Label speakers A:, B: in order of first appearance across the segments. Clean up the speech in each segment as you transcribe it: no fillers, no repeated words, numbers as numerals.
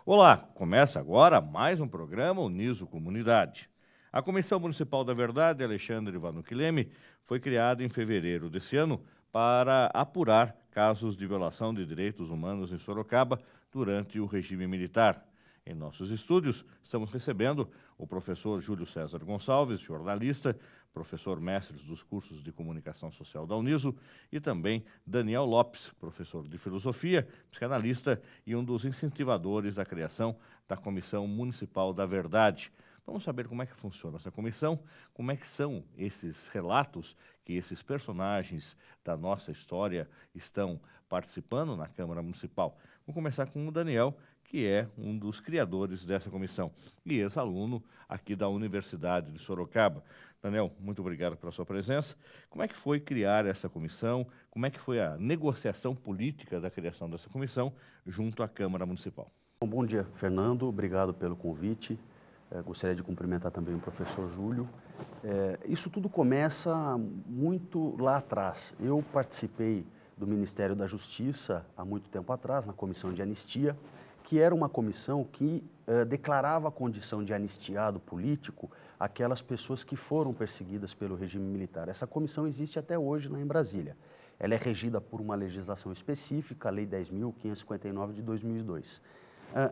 A: Olá, começa agora mais um programa Uniso Comunidade. A Comissão Municipal da Verdade, Alexandre Vanucchi Leme, foi criada em fevereiro desse ano para apurar casos de violação de direitos humanos em Sorocaba durante o regime militar. Em nossos estúdios, estamos recebendo o professor Júlio César Gonçalves, jornalista, professor mestre dos cursos de comunicação social da Uniso, e também Daniel Lopes, professor de filosofia, psicanalista e um dos incentivadores da criação da Comissão Municipal da Verdade. Vamos saber como é que funciona essa comissão, como é que são esses relatos que esses personagens da nossa história estão participando na Câmara Municipal. Vou começar com o Daniel, que é um dos criadores dessa comissão e ex-aluno aqui da Universidade de Sorocaba. Daniel, muito obrigado pela sua presença. Como é que foi criar essa comissão? Como é que foi a negociação política da criação dessa comissão junto à Câmara Municipal?
B: Bom dia, Fernando. Obrigado pelo convite. Gostaria de cumprimentar também o professor Júlio. Isso tudo começa muito lá atrás. Eu participei do Ministério da Justiça há muito tempo atrás, na Comissão de Anistia, que era uma comissão que declarava a condição de anistiado político aquelas pessoas que foram perseguidas pelo regime militar. Essa comissão existe até hoje lá em Brasília. Ela é regida por uma legislação específica, a Lei 10.559 de 2002.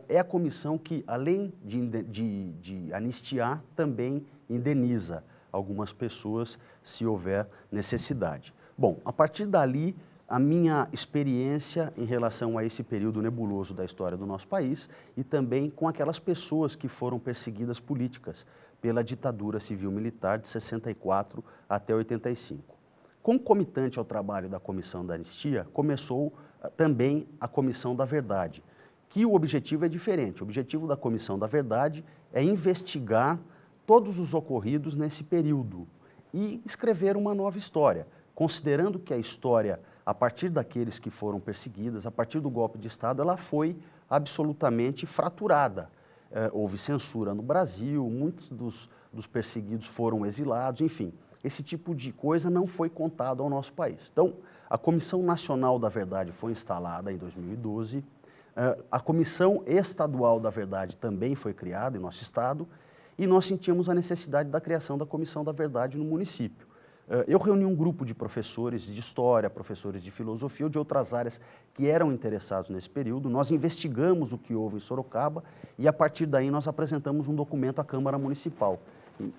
B: É a comissão que, além de anistiar, também indeniza algumas pessoas se houver necessidade. Bom, a partir dali, a minha experiência em relação a esse período nebuloso da história do nosso país e também com aquelas pessoas que foram perseguidas políticas pela ditadura civil-militar de 64 até 85. Concomitante ao trabalho da Comissão da Anistia, começou também a Comissão da Verdade, que o objetivo é diferente. O objetivo da Comissão da Verdade é investigar todos os ocorridos nesse período e escrever uma nova história, considerando que a história, a partir daqueles que foram perseguidos, a partir do golpe de Estado, ela foi absolutamente fraturada. Houve censura no Brasil, muitos dos perseguidos foram exilados, enfim, esse tipo de coisa não foi contado ao nosso país. Então, a Comissão Nacional da Verdade foi instalada em 2012, a Comissão Estadual da Verdade também foi criada em nosso estado e nós sentimos a necessidade da criação da Comissão da Verdade no município. Eu reuni um grupo de professores de história, professores de filosofia ou de outras áreas que eram interessados nesse período. Nós investigamos o que houve em Sorocaba e a partir daí nós apresentamos um documento à Câmara Municipal,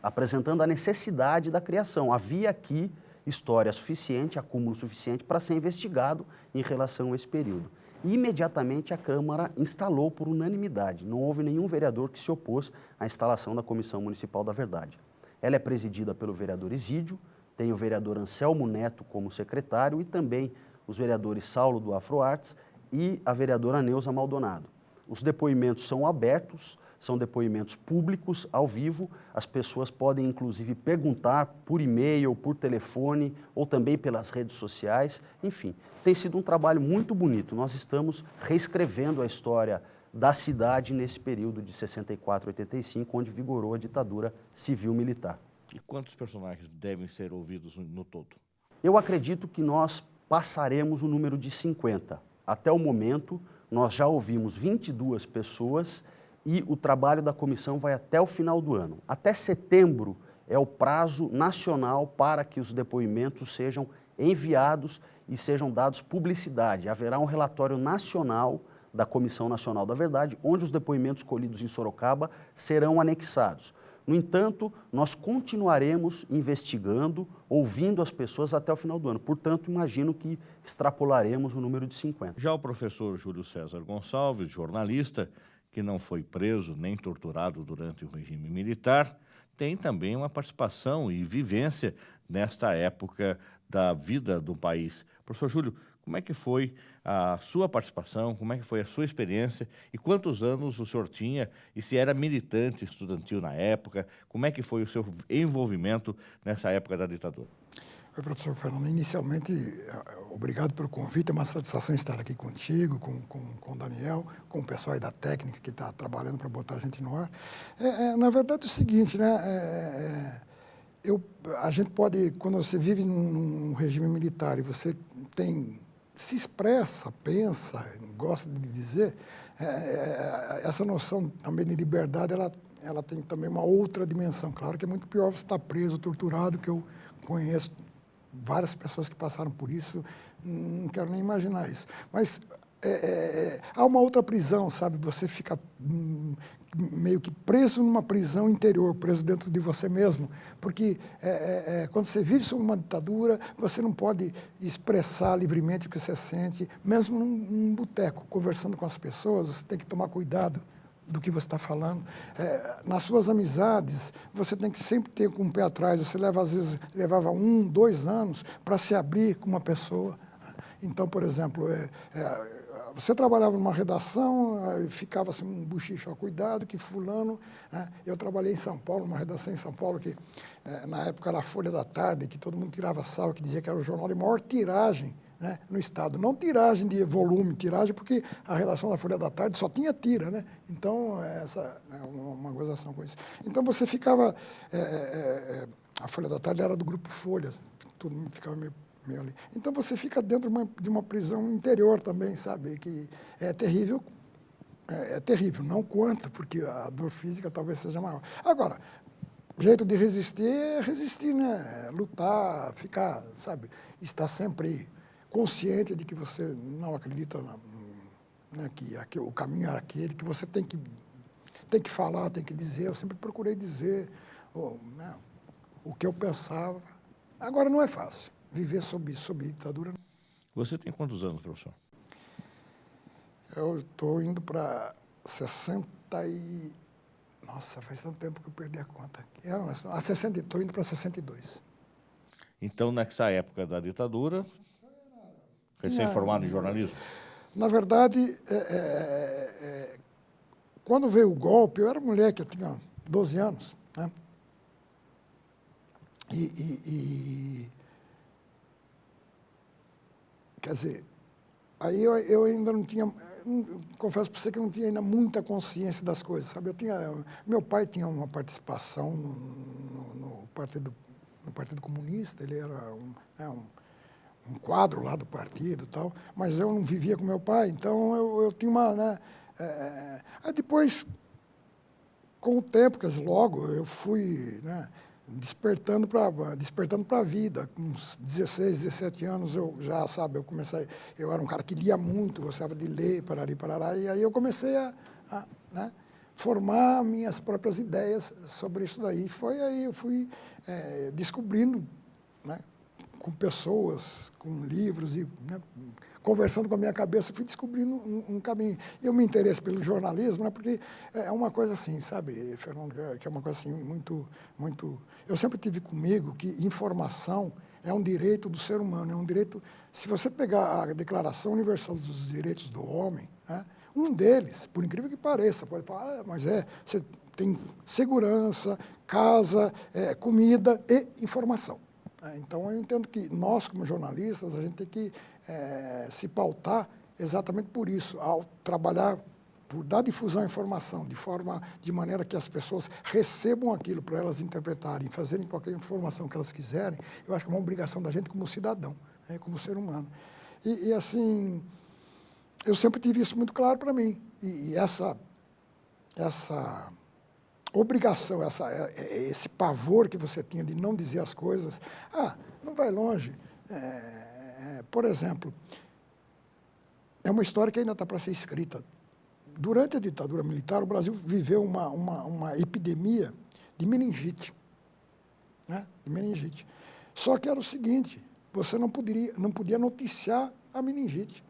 B: apresentando a necessidade da criação. Havia aqui história suficiente, acúmulo suficiente para ser investigado em relação a esse período. E imediatamente a Câmara instalou por unanimidade. Não houve nenhum vereador que se opôs à instalação da Comissão Municipal da Verdade. Ela é presidida pelo vereador Isídio, tem o vereador Anselmo Neto como secretário e também os vereadores Saulo do Afroartes e a vereadora Neuza Maldonado. Os depoimentos são abertos, são depoimentos públicos, ao vivo, as pessoas podem inclusive perguntar por e-mail, por telefone ou também pelas redes sociais, enfim, tem sido um trabalho muito bonito. Nós estamos reescrevendo a história da cidade nesse período de 64 a 85, onde vigorou a ditadura civil-militar.
A: E quantos personagens devem ser ouvidos no todo?
B: Eu acredito que nós passaremos o número de 50. Até o momento, nós já ouvimos 22 pessoas e o trabalho da comissão vai até o final do ano. Até setembro é o prazo nacional para que os depoimentos sejam enviados e sejam dados publicidade. Haverá um relatório nacional da Comissão Nacional da Verdade, onde os depoimentos colhidos em Sorocaba serão anexados. No entanto, nós continuaremos investigando, ouvindo as pessoas até o final do ano. Portanto, imagino que extrapolaremos o número de 50.
A: Já o professor Júlio César Gonçalves, jornalista, que não foi preso nem torturado durante o regime militar, tem também uma participação e vivência nesta época da vida do país. Professor Júlio, como é que foi a sua participação, como é que foi a sua experiência e quantos anos o senhor tinha e se era militante estudantil na época, como é que foi o seu envolvimento nessa época da ditadura?
C: Oi, professor Fernando. Inicialmente, obrigado pelo convite, é uma satisfação estar aqui contigo, com o Daniel, com o pessoal aí da técnica que está trabalhando para botar a gente no ar. Na verdade é o seguinte, né, a gente pode, quando você vive num regime militar e você tem se expressa, pensa, gosta de dizer, essa noção também de liberdade, ela tem também uma outra dimensão. Claro que é muito pior você estar preso, torturado, que eu conheço várias pessoas que passaram por isso, não quero nem imaginar isso. Mas há uma outra prisão, sabe? Você fica meio que preso numa prisão interior, preso dentro de você mesmo, porque quando você vive sob uma ditadura, você não pode expressar livremente o que você sente, mesmo num boteco, conversando com as pessoas, você tem que tomar cuidado do que você está falando. Nas suas amizades, você tem que sempre ter com o pé atrás, você às vezes levava 1, 2 anos para se abrir com uma pessoa. Então, por exemplo, você trabalhava numa redação, ficava assim um buchicho, cuidado que fulano... Eu trabalhei em São Paulo, numa redação em São Paulo, que na época era a Folha da Tarde, que todo mundo tirava sarro, que dizia que era o jornal de maior tiragem, né, no Estado. Não tiragem de volume, tiragem, porque a redação da Folha da Tarde só tinha tira, né? Então, essa é uma gozação com isso. Então, você ficava... a Folha da Tarde era do Grupo Folhas, todo mundo ficava meio ali. Então, você fica dentro de uma prisão interior também, sabe? Que é terrível. É terrível, não quanto, porque a dor física talvez seja maior. Agora, jeito de resistir é resistir, né? Lutar, ficar, sabe? Estar sempre consciente de que você não acredita que o caminho é aquele, que você tem que falar, tem que dizer. Eu sempre procurei dizer o que eu pensava. Agora, não é fácil viver sob ditadura.
A: Você tem quantos anos, professor?
C: Eu estou indo para 60 e... Nossa, faz tanto tempo que eu perdi a conta. Estou indo para 62.
A: Então, nessa época da ditadura, recém-formado em jornalismo?
C: Na verdade, quando veio o golpe, eu era moleque, eu tinha 12 anos, né? Quer dizer, aí eu ainda não tinha, confesso para você que eu não tinha ainda muita consciência das coisas, sabe? Meu pai tinha uma participação no Partido Comunista, ele era um quadro lá do partido e tal, mas eu não vivia com meu pai, então eu tinha uma... Né, aí depois, com o tempo, quer dizer, logo eu fui... Né, despertando para a vida. Com uns 16, 17 anos, eu era um cara que lia muito, gostava de ler, parará, e aí eu comecei a né, formar minhas próprias ideias sobre isso daí. Foi aí eu fui descobrindo, né, com pessoas, com livros, e né, conversando com a minha cabeça, fui descobrindo um caminho. Eu me interesso pelo jornalismo, né, porque é uma coisa assim, sabe, Fernando, que é uma coisa assim muito... Eu sempre tive comigo que informação é um direito do ser humano, é um direito... Se você pegar a Declaração Universal dos Direitos do Homem, né, um deles, por incrível que pareça, pode falar, mas você tem segurança, casa, comida e informação. Então, eu entendo que nós, como jornalistas, a gente tem que se pautar exatamente por isso, ao trabalhar por dar difusão à informação, de maneira que as pessoas recebam aquilo para elas interpretarem, fazerem qualquer informação que elas quiserem. Eu acho que é uma obrigação da gente como cidadão, né, como ser humano. E assim, eu sempre tive isso muito claro para mim. E essa obrigação, esse pavor que você tinha de não dizer as coisas, não vai longe. Por exemplo, é uma história que ainda está para ser escrita. Durante a ditadura militar, o Brasil viveu uma epidemia de meningite. Né? De meningite. Só que era o seguinte, você não podia noticiar a meningite.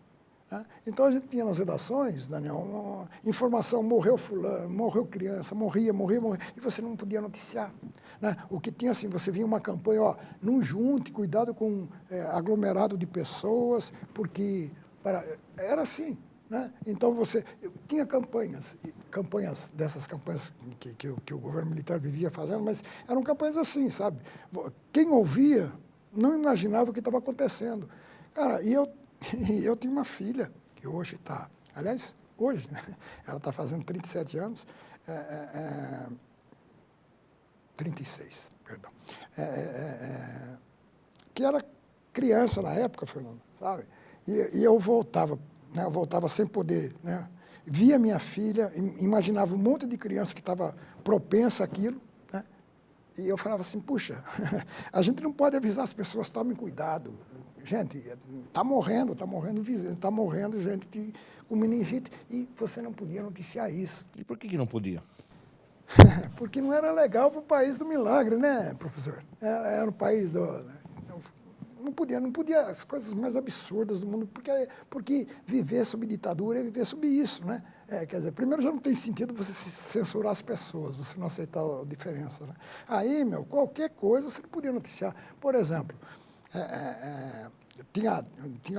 C: Né? Então, a gente tinha nas redações, Daniel, informação, morreu fulano, morreu criança, morria, e você não podia noticiar. Né? O que tinha assim, você vinha uma campanha, não junte, cuidado com aglomerado de pessoas, porque era assim. Né? Então, você tinha campanhas dessas campanhas que o governo militar vivia fazendo, mas eram campanhas assim, sabe? Quem ouvia não imaginava o que estava acontecendo. Cara, e eu tinha uma filha, que hoje está... Aliás, hoje, né? Ela está fazendo 37 anos, 36, perdão. Que era criança na época, Fernando, sabe? E eu voltava, né? Eu voltava sem poder, né? Via minha filha, imaginava um monte de criança que estava propensa àquilo, né? E eu falava assim, puxa, a gente não pode avisar as pessoas, tomem cuidado. Gente, está morrendo vizinho, está morrendo gente com meningite, e você não podia noticiar isso.
A: E por que não podia?
C: Porque não era legal para o país do milagre, né, professor? Era o país do... Não podia as coisas mais absurdas do mundo, porque viver sob ditadura é viver sob isso, né? Quer dizer, primeiro já não tem sentido você censurar as pessoas, você não aceitar a diferença, né? Aí, qualquer coisa você não podia noticiar. Por exemplo, tinha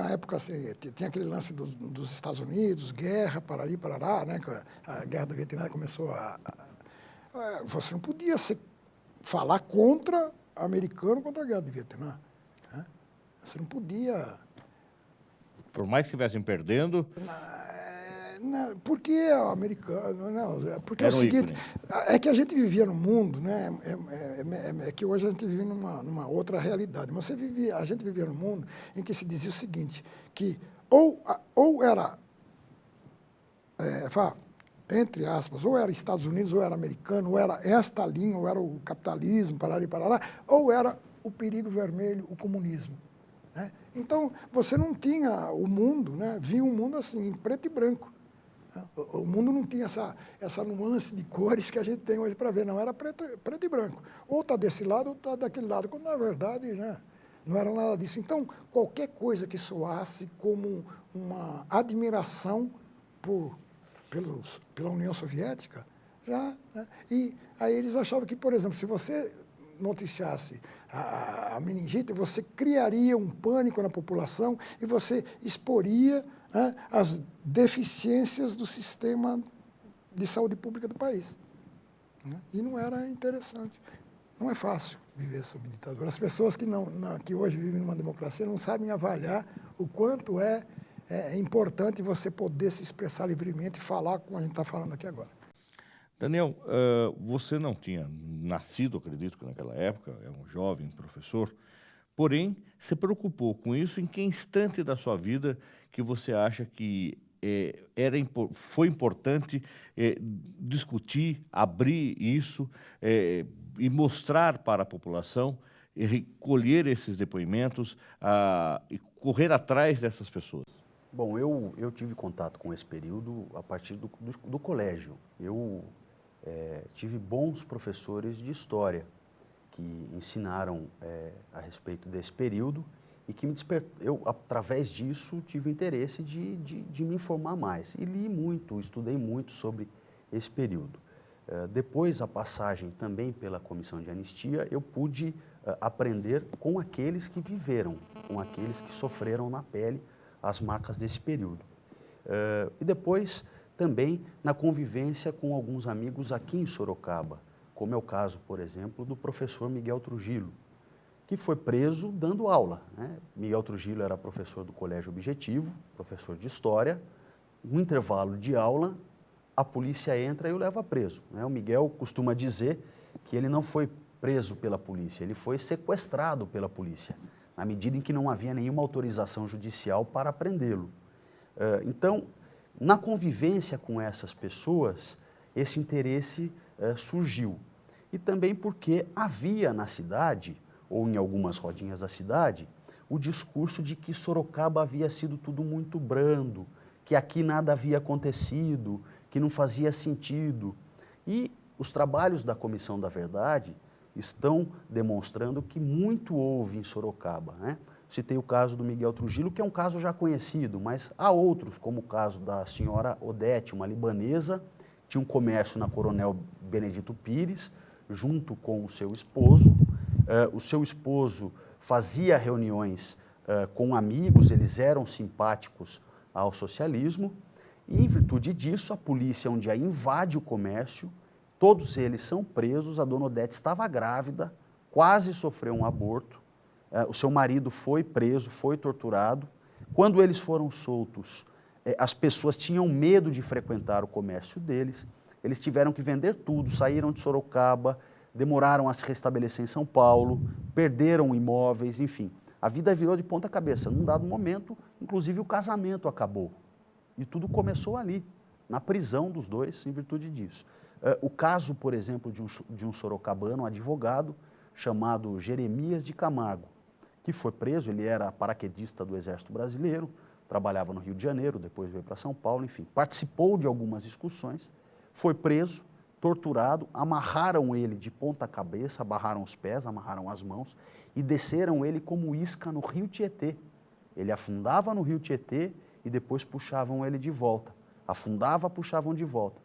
C: época assim, tinha aquele lance dos Estados Unidos, guerra, parari, parará, né? A guerra do Vietnã começou você não podia falar contra americano contra a guerra do Vietnã. Você não podia...
A: Por mais que estivessem perdendo...
C: Porque o americano... Não, porque é o
A: Era um
C: seguinte,
A: ícone.
C: é que a gente vivia num mundo, né? É que hoje a gente vive numa outra realidade, mas a gente vivia num mundo em que se dizia o seguinte, que ou era, entre aspas, ou era Estados Unidos, ou era americano, ou era esta linha, ou era o capitalismo, parari, parará, ou era o perigo vermelho, o comunismo. Né? Então, você não tinha o mundo, né? Via um mundo assim, em preto e branco. Né? O mundo não tinha essa nuance de cores que a gente tem hoje para ver, não, era preto e branco. Ou está desse lado ou está daquele lado, quando na verdade, né, não era nada disso. Então, qualquer coisa que soasse como uma admiração pela União Soviética, já, né? E aí eles achavam que, por exemplo, se você noticiasse a meningite, você criaria um pânico na população e você exporia, né, as deficiências do sistema de saúde pública do país. Né? E não era interessante. Não é fácil viver sob ditadura. As pessoas que hoje vivem numa democracia não sabem avaliar o quanto é importante você poder se expressar livremente e falar como a gente está falando aqui agora.
A: Daniel, você não tinha nascido, acredito que naquela época, é um jovem professor, porém, se preocupou com isso em que instante da sua vida que você acha que foi importante discutir, abrir isso e mostrar para a população, e recolher esses depoimentos e correr atrás dessas pessoas?
B: Bom, eu tive contato com esse período a partir do colégio. Eu tive bons professores de história que ensinaram a respeito desse período e que eu, através disso, tive interesse de me informar mais. E li muito, estudei muito sobre esse período. Depois, a passagem também pela Comissão de Anistia, eu pude aprender com aqueles que viveram, com aqueles que sofreram na pele as marcas desse período. E depois, também na convivência com alguns amigos aqui em Sorocaba, como é o caso, por exemplo, do professor Miguel Trujillo, que foi preso dando aula. Né? Miguel Trujillo era professor do Colégio Objetivo, professor de História. No intervalo de aula, a polícia entra e o leva preso. Né? O Miguel costuma dizer que ele não foi preso pela polícia, ele foi sequestrado pela polícia, na medida em que não havia nenhuma autorização judicial para prendê-lo. Então, na convivência com essas pessoas, esse interesse surgiu. E também porque havia na cidade, ou em algumas rodinhas da cidade, o discurso de que Sorocaba havia sido tudo muito brando, que aqui nada havia acontecido, que não fazia sentido. E os trabalhos da Comissão da Verdade estão demonstrando que muito houve em Sorocaba, né? Citei o caso do Miguel Trujillo, que é um caso já conhecido, mas há outros, como o caso da senhora Odete, uma libanesa, tinha um comércio na Coronel Benedito Pires, junto com o seu esposo. O seu esposo fazia reuniões com amigos, eles eram simpáticos ao socialismo, e em virtude disso, a polícia um dia invade o comércio, todos eles são presos, a dona Odete estava grávida, quase sofreu um aborto, o seu marido foi preso, foi torturado. Quando eles foram soltos, as pessoas tinham medo de frequentar o comércio deles, eles tiveram que vender tudo, saíram de Sorocaba, demoraram a se restabelecer em São Paulo, perderam imóveis, enfim. A vida virou de ponta cabeça. Num dado momento, Inclusive o casamento acabou. E tudo começou ali, na prisão dos dois, em virtude disso. O caso, por exemplo, de um sorocabano, um advogado, chamado Jeremias de Camargo, que foi preso, ele era paraquedista do Exército Brasileiro, trabalhava no Rio de Janeiro, depois veio para São Paulo, enfim, participou de algumas discussões, foi preso, torturado, amarraram ele de ponta cabeça, amarraram os pés, amarraram as mãos e desceram ele como isca no Rio Tietê. Ele afundava no Rio Tietê e depois puxavam ele de volta. Afundava, puxavam de volta.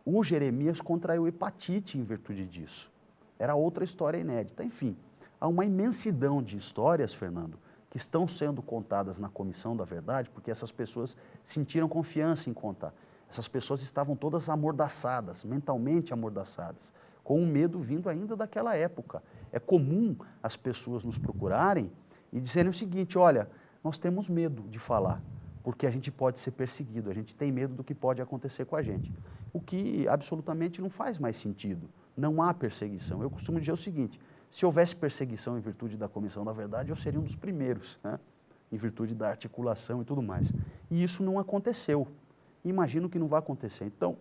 B: O Jeremias contraiu hepatite em virtude disso. Era outra história inédita. Enfim, há uma imensidão de histórias, Fernando, que estão sendo contadas na Comissão da Verdade, porque essas pessoas sentiram confiança em contar. Essas pessoas estavam todas amordaçadas, mentalmente amordaçadas, com um medo vindo ainda daquela época. É comum as pessoas nos procurarem e dizerem o seguinte: olha, nós temos medo de falar, porque a gente pode ser perseguido, a gente tem medo do que pode acontecer com a gente. O que absolutamente não faz mais sentido. Não há perseguição. Eu costumo dizer o seguinte: se houvesse perseguição em virtude da Comissão da Verdade, eu seria um dos primeiros, né? Em virtude da articulação e tudo mais. E isso não aconteceu. Imagino que não vai acontecer. Então,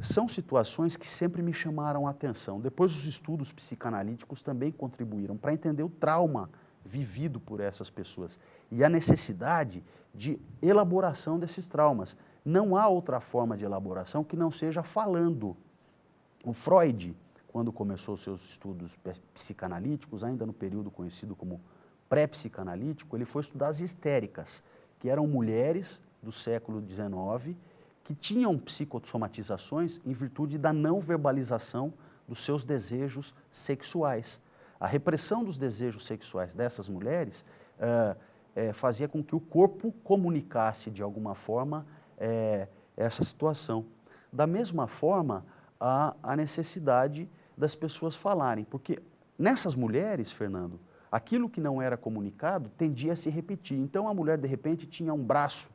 B: são situações que sempre me chamaram a atenção. Depois, os estudos psicanalíticos também contribuíram para entender o trauma vivido por essas pessoas e a necessidade de elaboração desses traumas. Não há outra forma de elaboração que não seja falando. O Freud, quando começou seus estudos psicanalíticos, ainda no período conhecido como pré-psicanalítico, ele foi estudar as histéricas, que eram mulheres do século XIX que tinham psicossomatizações em virtude da não verbalização dos seus desejos sexuais. A repressão dos desejos sexuais dessas mulheres fazia com que o corpo comunicasse de alguma forma essa situação. Da mesma forma, há a necessidade das pessoas falarem, porque nessas mulheres, Fernando, aquilo que não era comunicado tendia a se repetir. Então a mulher de repente tinha um braço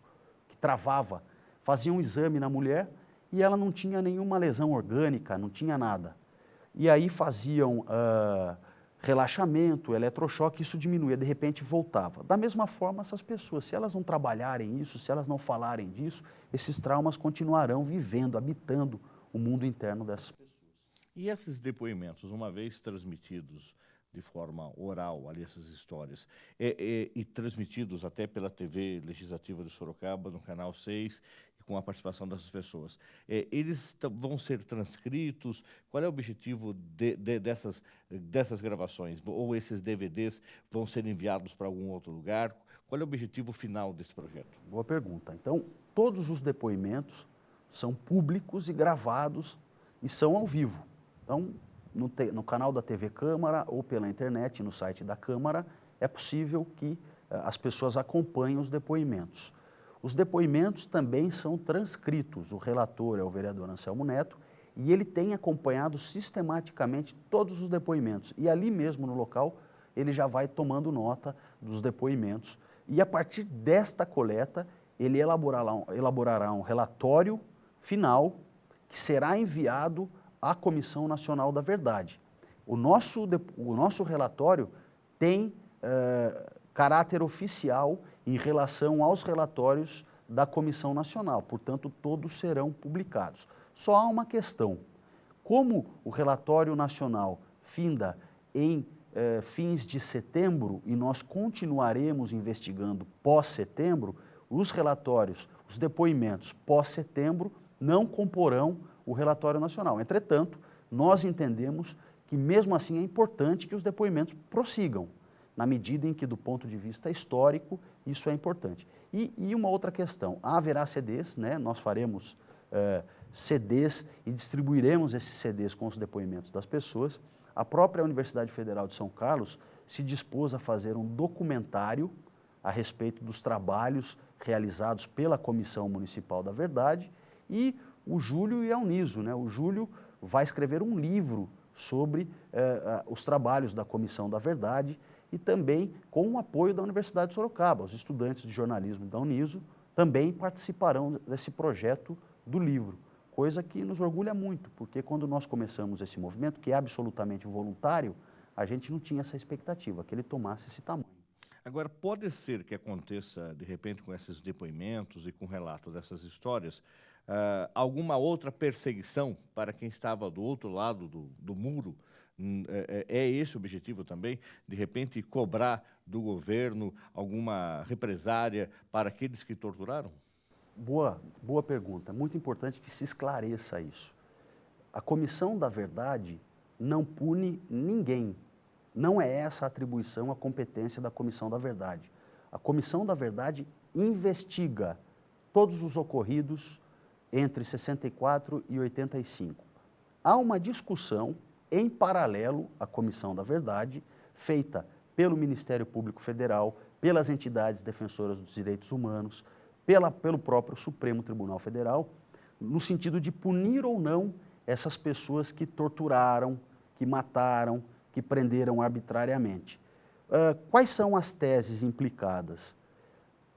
B: que travava, fazia um exame na mulher e ela não tinha nenhuma lesão orgânica, não tinha nada. E aí faziam relaxamento, eletrochoque, isso diminuía, de repente voltava. Da mesma forma, essas pessoas, se elas não trabalharem isso, se elas não falarem disso, esses traumas continuarão vivendo, habitando o mundo interno dessas pessoas.
A: E esses depoimentos, uma vez transmitidos de forma oral, ali essas histórias, e transmitidos até pela TV Legislativa de Sorocaba, no Canal 6, com a participação dessas pessoas, eles vão ser transcritos? Qual é o objetivo dessas gravações? Ou esses DVDs vão ser enviados para algum outro lugar? Qual é o objetivo final desse projeto?
B: Boa pergunta. Então, todos os depoimentos são públicos e gravados e são ao vivo. Então, no canal da TV Câmara ou pela internet, no site da Câmara, é possível que as pessoas acompanhem os depoimentos. Os depoimentos também são transcritos. O relator é o vereador Anselmo Neto e ele tem acompanhado sistematicamente todos os depoimentos. E ali mesmo no local, ele já vai tomando nota dos depoimentos. E a partir desta coleta, ele elaborará um relatório final que será enviado à Comissão Nacional da Verdade. O nosso relatório tem caráter oficial em relação aos relatórios da Comissão Nacional, portanto, todos serão publicados. Só há uma questão: como o relatório nacional finda em fins de setembro e nós continuaremos investigando pós-setembro, os relatórios, os depoimentos pós-setembro não comporão o relatório nacional. Entretanto, nós entendemos que mesmo assim é importante que os depoimentos prossigam, na medida em que, do ponto de vista histórico, isso é importante. E uma outra questão: haverá CDs, né? Nós faremos CDs e distribuiremos esses CDs com os depoimentos das pessoas. A própria Universidade Federal de São Carlos se dispôs a fazer um documentário a respeito dos trabalhos realizados pela Comissão Municipal da Verdade, e o Júlio e a Uniso, né? O Júlio vai escrever um livro sobre os trabalhos da Comissão da Verdade e também com o apoio da Universidade de Sorocaba. Os estudantes de jornalismo da Uniso também participarão desse projeto do livro, coisa que nos orgulha muito, porque quando nós começamos esse movimento, que é absolutamente voluntário, a gente não tinha essa expectativa, que ele tomasse esse tamanho.
A: Agora, pode ser que aconteça, de repente, com esses depoimentos e com o relato dessas histórias, alguma outra perseguição para quem estava do outro lado do muro? É esse o objetivo também? De repente, cobrar do governo alguma represária para aqueles que torturaram?
B: Boa pergunta. Muito importante que se esclareça isso. A Comissão da Verdade não pune ninguém. Não é essa a atribuição, a competência da Comissão da Verdade. A Comissão da Verdade investiga todos os ocorridos entre 64 e 85. Há uma discussão em paralelo à Comissão da Verdade, feita pelo Ministério Público Federal, pelas entidades defensoras dos direitos humanos, pelo próprio Supremo Tribunal Federal, no sentido de punir ou não essas pessoas que torturaram, que mataram, que prenderam arbitrariamente. Quais são as teses implicadas?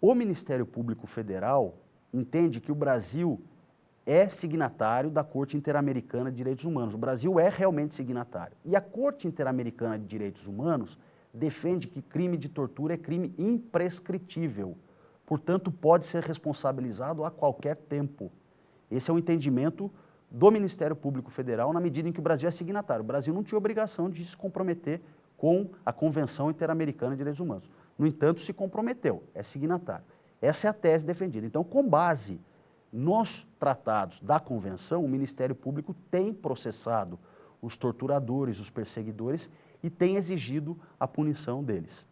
B: O Ministério Público Federal entende que o Brasil é signatário da Corte Interamericana de Direitos Humanos. O Brasil é realmente signatário. E a Corte Interamericana de Direitos Humanos defende que crime de tortura é crime imprescritível. Portanto, pode ser responsabilizado a qualquer tempo. Esse é o entendimento do Ministério Público Federal na medida em que o Brasil é signatário. O Brasil não tinha obrigação de se comprometer com a Convenção Interamericana de Direitos Humanos. No entanto, se comprometeu, é signatário. Essa é a tese defendida. Então, com base nos tratados da Convenção, o Ministério Público tem processado os torturadores, os perseguidores e tem exigido a punição deles.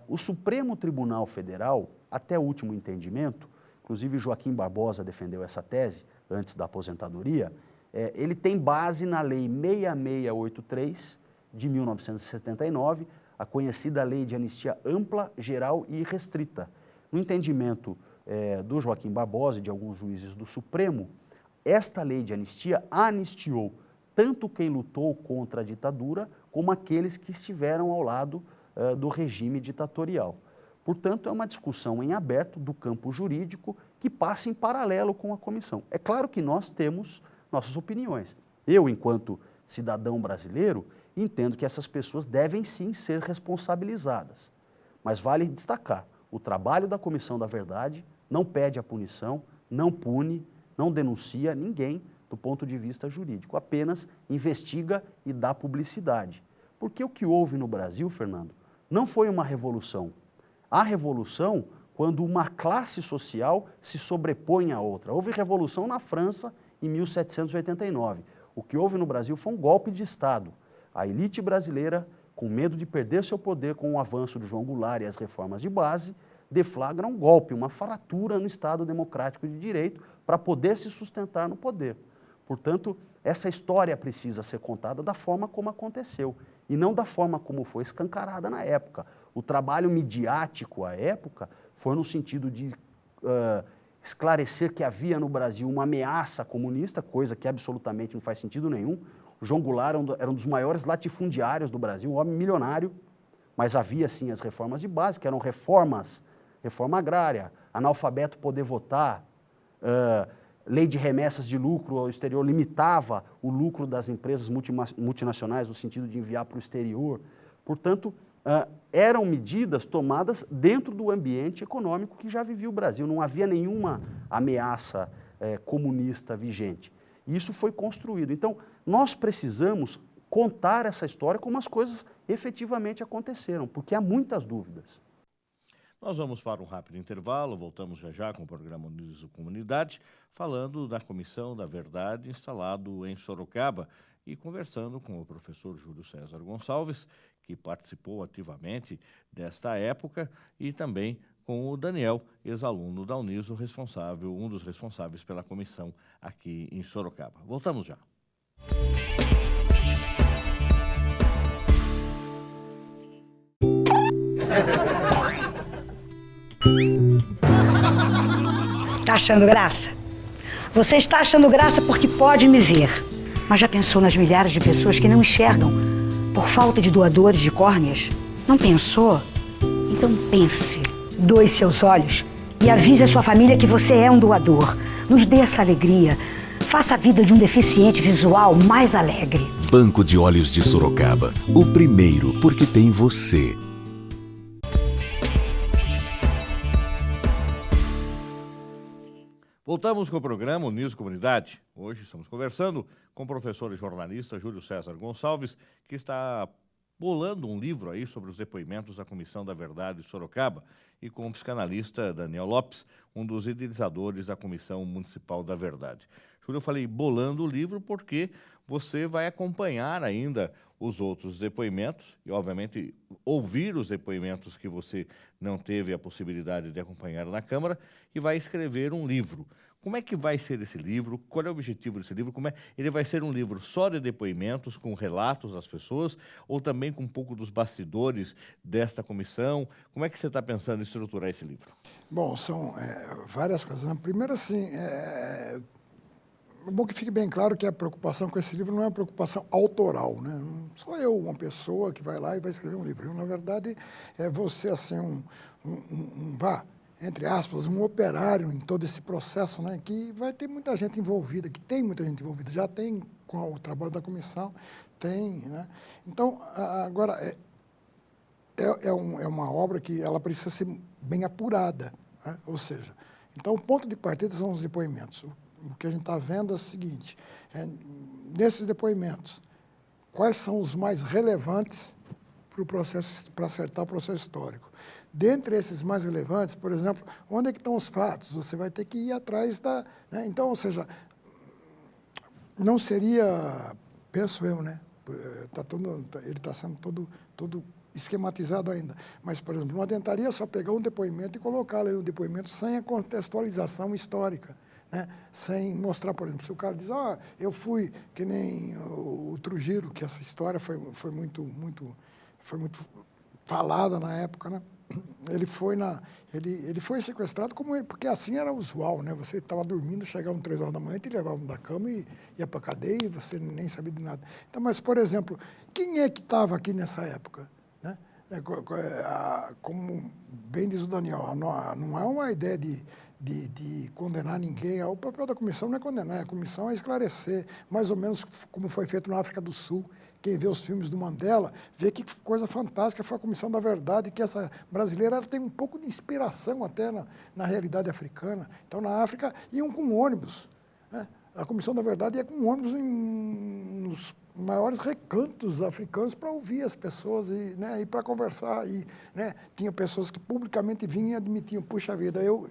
B: O Supremo Tribunal Federal, até o último entendimento, inclusive Joaquim Barbosa defendeu essa tese antes da aposentadoria, ele tem base na Lei 6683 de 1979, a conhecida Lei de Anistia Ampla, Geral e Restrita. No entendimento do Joaquim Barbosa e de alguns juízes do Supremo, esta lei de anistia anistiou tanto quem lutou contra a ditadura como aqueles que estiveram ao lado do regime ditatorial. Portanto, é uma discussão em aberto do campo jurídico que passa em paralelo com a comissão. É claro que nós temos nossas opiniões. Eu, enquanto cidadão brasileiro, entendo que essas pessoas devem sim ser responsabilizadas. Mas vale destacar, o trabalho da Comissão da Verdade não pede a punição, não pune, não denuncia ninguém do ponto de vista jurídico, apenas investiga e dá publicidade. Porque o que houve no Brasil, Fernando, não foi uma revolução. A revolução quando uma classe social se sobrepõe à outra. Houve revolução na França em 1789. O que houve no Brasil foi um golpe de Estado. A elite brasileira, com medo de perder seu poder com o avanço do João Goulart e as reformas de base, deflagra um golpe, uma fratura no Estado democrático de direito para poder se sustentar no poder. Portanto, essa história precisa ser contada da forma como aconteceu e não da forma como foi escancarada na época. O trabalho midiático à época foi no sentido de esclarecer que havia no Brasil uma ameaça comunista, coisa que absolutamente não faz sentido nenhum. O João Goulart era um dos maiores latifundiários do Brasil, um homem milionário, mas havia sim as reformas de base, que eram reforma agrária, analfabeto poder votar, lei de remessas de lucro ao exterior, limitava o lucro das empresas multinacionais no sentido de enviar para o exterior. Portanto, eram medidas tomadas dentro do ambiente econômico que já vivia o Brasil. Não havia nenhuma ameaça comunista vigente. E isso foi construído. Então, nós precisamos contar essa história como as coisas efetivamente aconteceram, porque há muitas dúvidas.
A: Nós vamos para um rápido intervalo, voltamos já já com o programa Unidos Comunidade, falando da Comissão da Verdade instalado em Sorocaba e conversando com o professor Júlio César Gonçalves, que participou ativamente desta época, e também com o Daniel, ex-aluno da Uniso, um dos responsáveis pela comissão aqui em Sorocaba. Voltamos já.
D: Tá achando graça? Você está achando graça porque pode me ver. Mas já pensou nas milhares de pessoas que não enxergam por falta de doadores de córneas? Não pensou? Então pense. Doe seus olhos e avise a sua família que você é um doador. Nos dê essa alegria. Faça a vida de um deficiente visual mais alegre.
E: Banco de Olhos de Sorocaba. O primeiro porque tem você.
A: Voltamos com o programa News Comunidade. Hoje estamos conversando com o professor e jornalista Júlio César Gonçalves, que está bolando um livro aí sobre os depoimentos da Comissão da Verdade de Sorocaba, e com o psicanalista Daniel Lopes, um dos idealizadores da Comissão Municipal da Verdade. Júlio, eu falei bolando o livro porque você vai acompanhar ainda os outros depoimentos e, obviamente, ouvir os depoimentos que você não teve a possibilidade de acompanhar na Câmara e vai escrever um livro. Como é que vai ser esse livro? Qual é o objetivo desse livro? Ele vai ser um livro só de depoimentos, com relatos das pessoas, ou também com um pouco dos bastidores desta comissão? Como é que você está pensando em estruturar esse livro?
C: Bom, são várias coisas, né? Primeiro, assim, é bom que fique bem claro que a preocupação com esse livro não é uma preocupação autoral, né? Não sou eu, uma pessoa que vai lá e vai escrever um livro. Na verdade, é você, assim, entre aspas, um operário em todo esse processo, né? Que vai ter muita gente envolvida, que tem muita gente envolvida, já tem com o trabalho da comissão, tem, né? Então, agora, é uma obra que ela precisa ser bem apurada, né? Ou seja, então o ponto de partida são os depoimentos. O que a gente está vendo é o seguinte, nesses depoimentos, quais são os mais relevantes para acertar o processo histórico? Dentre esses mais relevantes, por exemplo, onde é que estão os fatos? Você vai ter que ir atrás da... Né? Então, ou seja, não seria, penso eu, né? Ele está sendo todo esquematizado ainda. Mas, por exemplo, não adiantaria só pegar um depoimento e colocá-lo aí, um depoimento sem a contextualização histórica. Né? Sem mostrar, por exemplo, se o cara diz, eu fui que nem o Trujillo, que essa história foi muito falada na época, né? Ele foi sequestrado porque assim era usual, né? Você estava dormindo, chegavam 3 horas da manhã, te levavam da cama e ia para a cadeia e você nem sabia de nada. Então, mas, por exemplo, quem é que estava aqui nessa época? Né? Como bem diz o Daniel, não é uma ideia de condenar ninguém. O papel da comissão não é condenar, a comissão é esclarecer, mais ou menos como foi feito na África do Sul. Quem vê os filmes do Mandela, vê que coisa fantástica foi a Comissão da Verdade, que essa brasileira ela tem um pouco de inspiração até na realidade africana. Então, na África, iam com ônibus. Né? A Comissão da Verdade ia com ônibus nos maiores recantos africanos para ouvir as pessoas e para conversar. Né? Tinha pessoas que publicamente vinham e admitiam, puxa vida, eu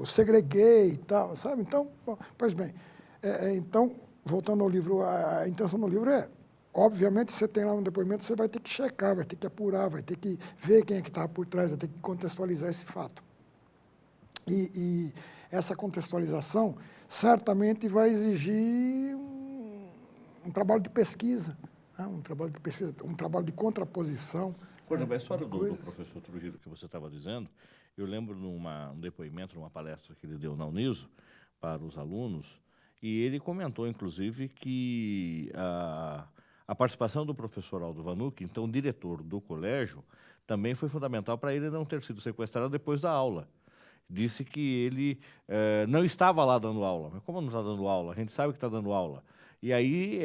C: segreguei e tal, sabe? Então, pois bem, então, voltando ao livro, a intenção do livro obviamente, você tem lá um depoimento, você vai ter que checar, vai ter que apurar, vai ter que ver quem é que estava por trás, vai ter que contextualizar esse fato. E essa contextualização certamente vai exigir um trabalho de pesquisa, né? Um trabalho de contraposição.
A: Por exemplo, a história do professor Trujillo que você estava dizendo, eu lembro num depoimento, numa palestra que ele deu na Uniso para os alunos, e ele comentou, inclusive, que a participação do professor Aldo Vanucchi, então diretor do colégio, também foi fundamental para ele não ter sido sequestrado depois da aula. Disse que ele não estava lá dando aula. Mas como não está dando aula? A gente sabe que está dando aula. E aí,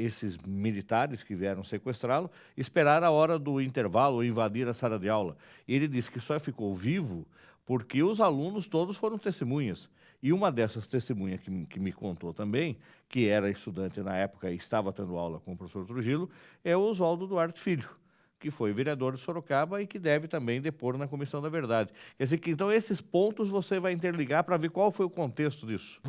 A: esses militares que vieram sequestrá-lo esperaram a hora do intervalo ou invadir a sala de aula. E ele disse que só ficou vivo porque os alunos todos foram testemunhas. E uma dessas testemunhas que me contou também, que era estudante na época e estava tendo aula com o professor Trujillo, é o Oswaldo Duarte Filho, que foi vereador de Sorocaba e que deve também depor na Comissão da Verdade. Quer dizer que, então, esses pontos você vai interligar para ver qual foi o contexto disso.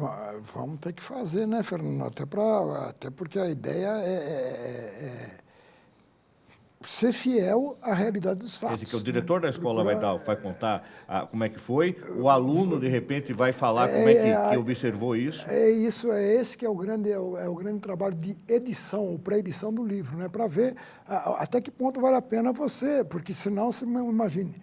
C: Vamos ter que fazer, né, Fernando? Até porque a ideia é ser fiel à realidade dos fatos.
A: Quer dizer que o diretor da escola vai contar como é que foi, o aluno, de repente, vai falar como é que observou isso.
C: Esse que é o grande trabalho de edição, ou pré-edição do livro, né? Para ver até que ponto vale a pena você, porque senão, você imagine,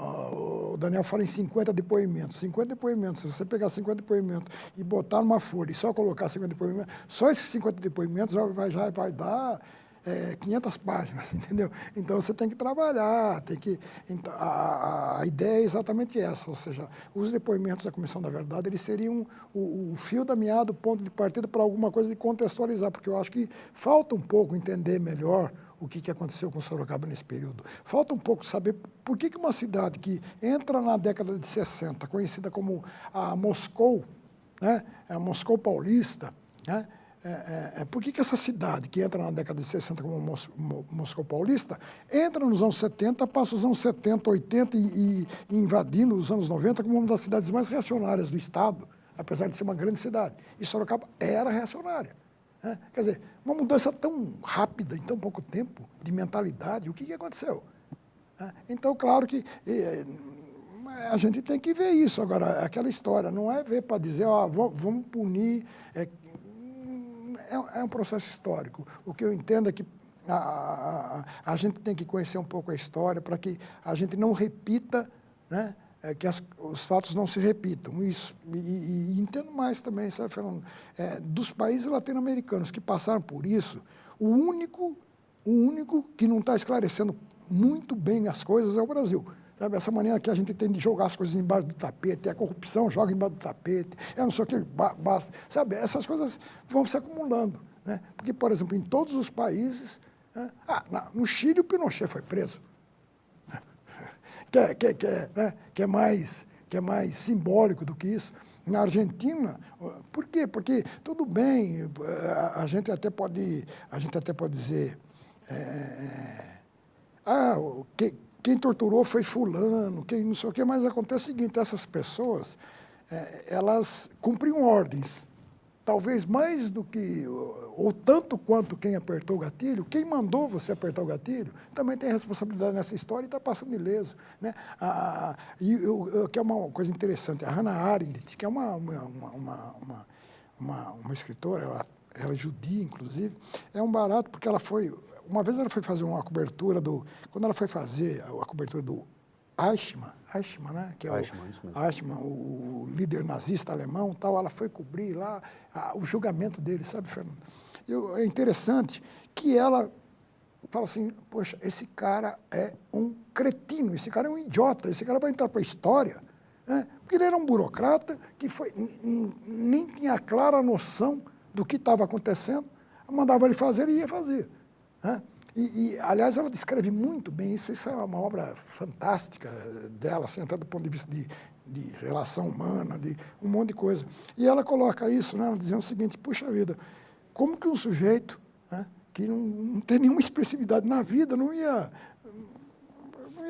C: o Daniel fala em 50 depoimentos. 50 depoimentos, se você pegar 50 depoimentos e botar numa folha e só colocar 50 depoimentos, só esses 50 depoimentos já vai dar 500 páginas, entendeu? Então, você tem que trabalhar, então, a ideia é exatamente essa, ou seja, os depoimentos da Comissão da Verdade, eles seriam o fio da meada, o ponto de partida para alguma coisa de contextualizar, porque eu acho que falta um pouco entender melhor o que aconteceu com Sorocaba nesse período. Falta um pouco saber por que uma cidade que entra na década de 60, conhecida como a Moscou, né, a Moscou paulista, né, por que essa cidade que entra na década de 60 como Moscou paulista, entra nos anos 70, passa os anos 70, 80 e invadindo os anos 90 como uma das cidades mais reacionárias do estado, apesar de ser uma grande cidade. E Sorocaba era reacionária. Né? Quer dizer, uma mudança tão rápida em tão pouco tempo de mentalidade, o que aconteceu? Então, claro que a gente tem que ver isso. Agora, aquela história, não é ver para dizer, vamos punir... É um processo histórico. O que eu entendo é que a gente tem que conhecer um pouco a história para que a gente não repita, né, que os fatos não se repitam. Isso, e entendo mais também, sabe, Fernando, dos países latino-americanos que passaram por isso, o único que não está esclarecendo muito bem as coisas é o Brasil. Sabe, essa maneira que a gente tem de jogar as coisas embaixo do tapete, a corrupção joga embaixo do tapete, não sei o que, basta. Sabe, essas coisas vão se acumulando. Né? Porque, por exemplo, em todos os países, né? No Chile o Pinochet foi preso. Que é mais simbólico do que isso. Na Argentina, por quê? Porque, tudo bem, a gente até pode dizer, quem torturou foi fulano, quem não sei o quê, mas acontece o seguinte, essas pessoas, elas cumpriam ordens, talvez mais do que, ou tanto quanto quem apertou o gatilho, quem mandou você apertar o gatilho, também tem responsabilidade nessa história e está passando ileso. Né? Que é uma coisa interessante, a Hannah Arendt, que é uma escritora, ela é judia, inclusive, é um barato porque ela foi... Uma vez ela foi fazer uma cobertura quando ela foi fazer a cobertura do Eichmann, né, que é Eichmann, o líder nazista alemão, tal, ela foi cobrir lá o julgamento dele, sabe, Fernando? É interessante que ela fala assim, poxa, esse cara é um cretino, esse cara é um idiota, esse cara vai entrar para a história, né? Porque ele era um burocrata que nem tinha clara noção do que estava acontecendo, mandava ele fazer e ia fazer. Aliás, ela descreve muito bem isso é uma obra fantástica dela, assim, até do ponto de vista de relação humana, de um monte de coisa. E ela coloca isso, né, dizendo o seguinte, puxa vida, como que um sujeito, né, que não tem nenhuma expressividade na vida, não ia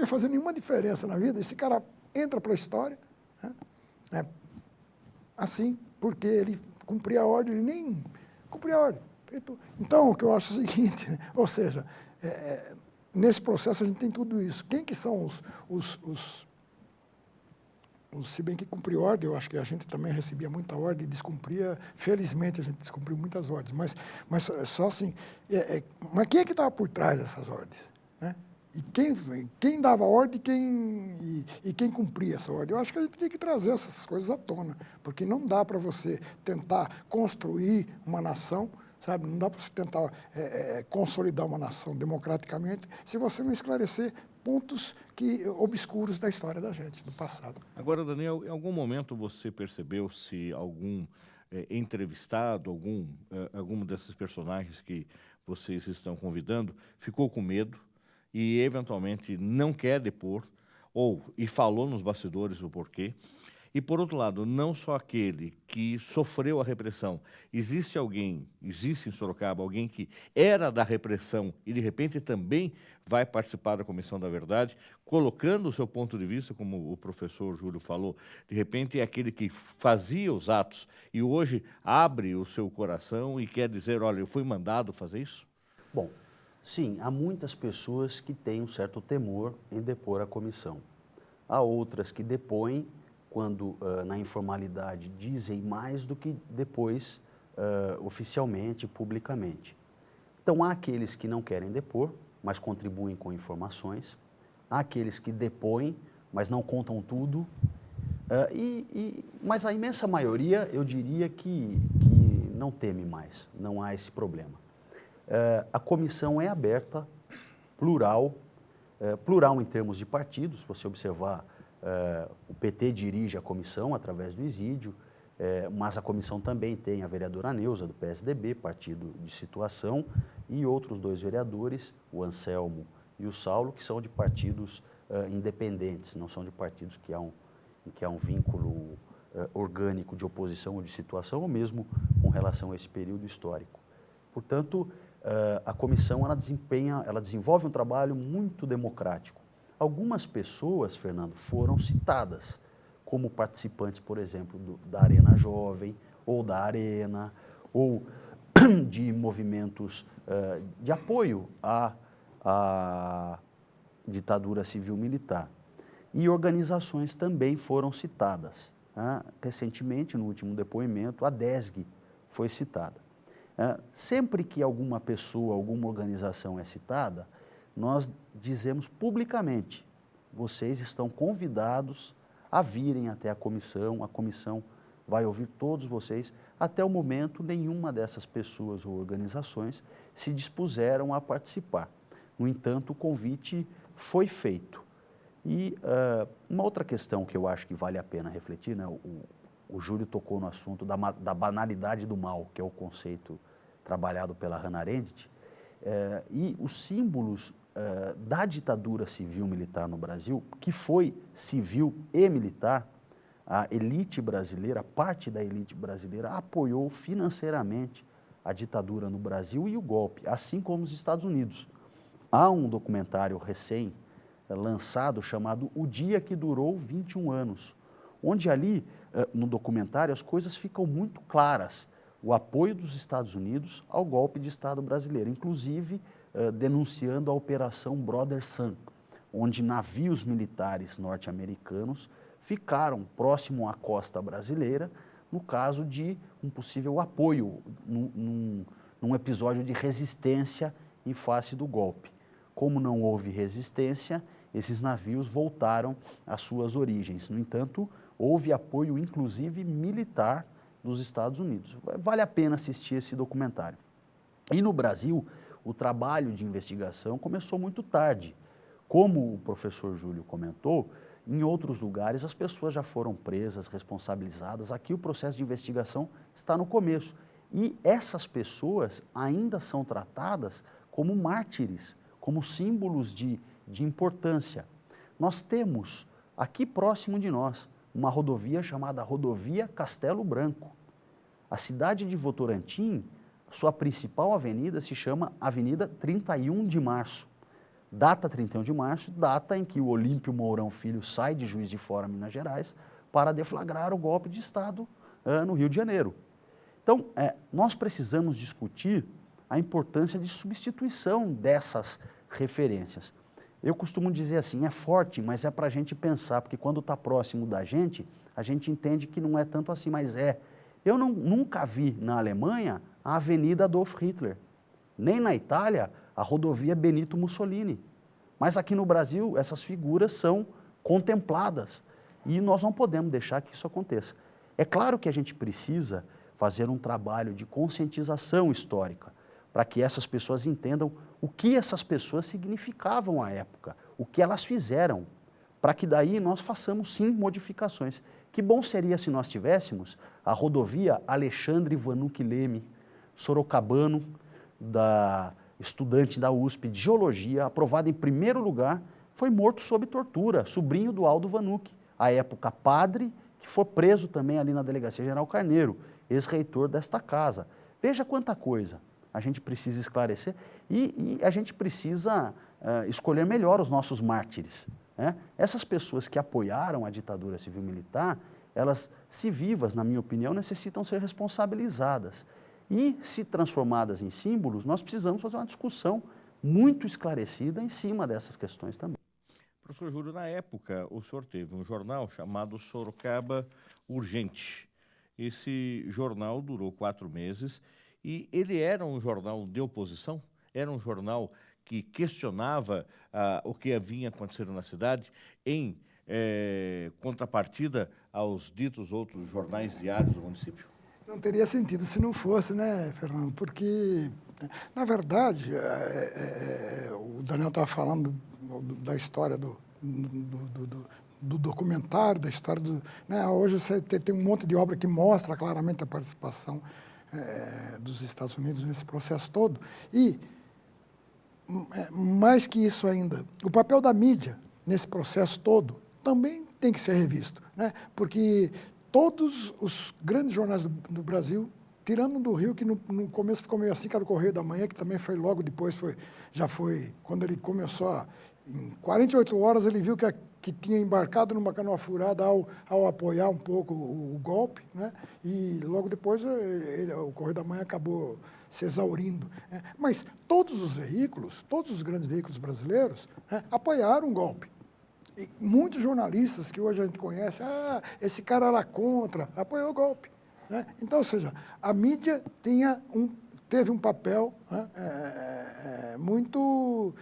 C: fazer nenhuma diferença na vida, esse cara entra para a história, né, assim, porque ele cumpria a ordem, ele nem cumpria a ordem. Então, o que eu acho é o seguinte, ou seja, nesse processo a gente tem tudo isso. Quem que são se bem que cumprir ordem, eu acho que a gente também recebia muita ordem e descumpria, felizmente a gente descumpriu muitas ordens, mas só assim, mas quem é que estava por trás dessas ordens? Né? E quem dava ordem e quem cumpria essa ordem? Eu acho que a gente tem que trazer essas coisas à tona, porque não dá para você tentar construir uma nação, sabe? Não dá para você tentar consolidar uma nação democraticamente se você não esclarecer pontos obscuros da história da gente, do passado.
A: Agora, Daniel, em algum momento você percebeu se algum entrevistado, algum desses personagens que vocês estão convidando, ficou com medo e, eventualmente, não quer depor, e falou nos bastidores o porquê? E, por outro lado, não só aquele que sofreu a repressão. Existe em Sorocaba, alguém que era da repressão e, de repente, também vai participar da Comissão da Verdade, colocando o seu ponto de vista, como o professor Júlio falou, de repente é aquele que fazia os atos e hoje abre o seu coração e quer dizer, olha, eu fui mandado fazer isso?
B: Bom, sim, há muitas pessoas que têm um certo temor em depor a comissão. Há outras que depõem quando na informalidade dizem mais do que depois oficialmente, publicamente. Então há aqueles que não querem depor, mas contribuem com informações, há aqueles que depõem, mas não contam tudo, mas a imensa maioria, eu diria que não teme mais, não há esse problema. A comissão é aberta, plural em termos de partidos, se você observar, o PT dirige a comissão através do Isídio, Mas a comissão também tem a vereadora Neuza, do PSDB, partido de situação, e outros 2 vereadores, o Anselmo e o Saulo, que são de partidos independentes, não são de partidos que há um vínculo orgânico de oposição ou de situação, ou mesmo com relação a esse período histórico. Portanto, a comissão ela desenvolve um trabalho muito democrático. Algumas pessoas, Fernando, foram citadas como participantes, por exemplo, da Arena Jovem, ou da Arena, ou de movimentos de apoio à ditadura civil-militar. E organizações também foram citadas. Recentemente, no último depoimento, a DESG foi citada. Sempre que alguma pessoa, alguma organização é citada, nós dizemos publicamente, vocês estão convidados a virem até a comissão vai ouvir todos vocês. Até o momento, nenhuma dessas pessoas ou organizações se dispuseram a participar. No entanto, o convite foi feito. E uma outra questão que eu acho que vale a pena refletir, né? O Júlio tocou no assunto da banalidade do mal, que é o conceito trabalhado pela Hannah Arendt, e os símbolos da ditadura civil-militar no Brasil, que foi civil e militar, a elite brasileira, parte da elite brasileira, apoiou financeiramente a ditadura no Brasil e o golpe, assim como os Estados Unidos. Há um documentário recém-lançado chamado O Dia que Durou 21 Anos, onde ali, no documentário, as coisas ficam muito claras. O apoio dos Estados Unidos ao golpe de Estado brasileiro, inclusive denunciando a Operação Brother Sun, onde navios militares norte-americanos ficaram próximo à costa brasileira, no caso de um possível apoio num episódio de resistência em face do golpe. Como não houve resistência, esses navios voltaram às suas origens. No entanto, houve apoio, inclusive, militar dos Estados Unidos. Vale a pena assistir esse documentário. E no Brasil, o trabalho de investigação começou muito tarde. Como o professor Júlio comentou, em outros lugares as pessoas já foram presas, responsabilizadas. Aqui o processo de investigação está no começo. E essas pessoas ainda são tratadas como mártires, como símbolos de importância. Nós temos, aqui próximo de nós, uma rodovia chamada Rodovia Castelo Branco. A cidade de Votorantim, sua principal avenida se chama Avenida 31 de Março. Data 31 de março, data em que o Olímpio Mourão Filho sai de Juiz de Fora, Minas Gerais, para deflagrar o golpe de Estado no Rio de Janeiro. Então, nós precisamos discutir a importância de substituição dessas referências. Eu costumo dizer assim, é forte, mas é para a gente pensar, porque quando está próximo da gente, a gente entende que não é tanto assim, mas é. Eu nunca vi na Alemanha a Avenida Adolf Hitler, nem na Itália a rodovia Benito Mussolini. Mas aqui no Brasil, essas figuras são contempladas e nós não podemos deixar que isso aconteça. É claro que a gente precisa fazer um trabalho de conscientização histórica, para que essas pessoas entendam o que essas pessoas significavam à época, o que elas fizeram, para que daí nós façamos sim modificações. Que bom seria se nós tivéssemos a rodovia Alexandre Vanucchi Leme, sorocabano, estudante da USP de Geologia, aprovado em primeiro lugar, foi morto sob tortura, sobrinho do Aldo Vanucchi, à época padre, que foi preso também ali na Delegacia General Carneiro, ex-reitor desta casa. Veja quanta coisa a gente precisa esclarecer e a gente precisa escolher melhor os nossos mártires. Essas pessoas que apoiaram a ditadura civil-militar, elas, se vivas, na minha opinião, necessitam ser responsabilizadas. E, se transformadas em símbolos, nós precisamos fazer uma discussão muito esclarecida em cima dessas questões também.
A: Professor Júlio, na época, o senhor teve um jornal chamado Sorocaba Urgente. Esse jornal durou 4 meses e ele era um jornal de oposição? Era um jornal que questionava o que vinha acontecendo na cidade em contrapartida aos ditos outros jornais diários do município?
C: Não teria sentido se não fosse, né, Fernando? Porque, na verdade, o Daniel estava falando da história do documentário, da história do... Né? Hoje você tem um monte de obra que mostra claramente a participação dos Estados Unidos nesse processo todo. E, mais que isso ainda, o papel da mídia nesse processo todo também tem que ser revisto, né? Porque todos os grandes jornais do Brasil, tirando do Rio, que no começo ficou meio assim, que era o Correio da Manhã, que também foi logo depois, já foi quando ele começou em 48 horas ele viu que tinha embarcado numa canoa furada ao apoiar um pouco o golpe, né? E logo depois o Correio da Manhã acabou se exaurindo. Né? Mas todos os veículos, todos os grandes veículos brasileiros, né, apoiaram o golpe. E muitos jornalistas que hoje a gente conhece, esse cara era contra, apoiou o golpe. Né? Então, ou seja, a mídia teve um papel, né, muito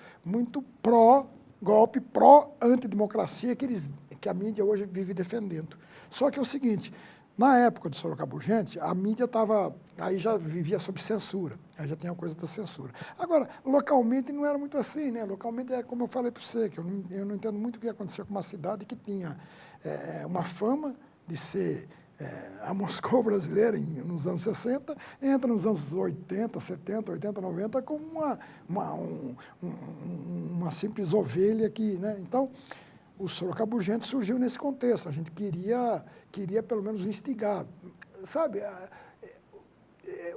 C: pró-golpe, pró-antidemocracia que a mídia hoje vive defendendo. Só que é o seguinte, na época do Sorocaba Urgente, a mídia aí já vivia sob censura, aí já tinha a coisa da censura. Agora, localmente não era muito assim, né? Localmente é como eu falei para você, que eu não entendo muito o que aconteceu com uma cidade que tinha uma fama de ser a Moscou brasileira nos anos 60, entra nos anos 80, 70, 80, 90 como uma simples ovelha que, né? Então, o Sorocaba Urgente surgiu nesse contexto. A gente queria pelo menos instigar. Sabe,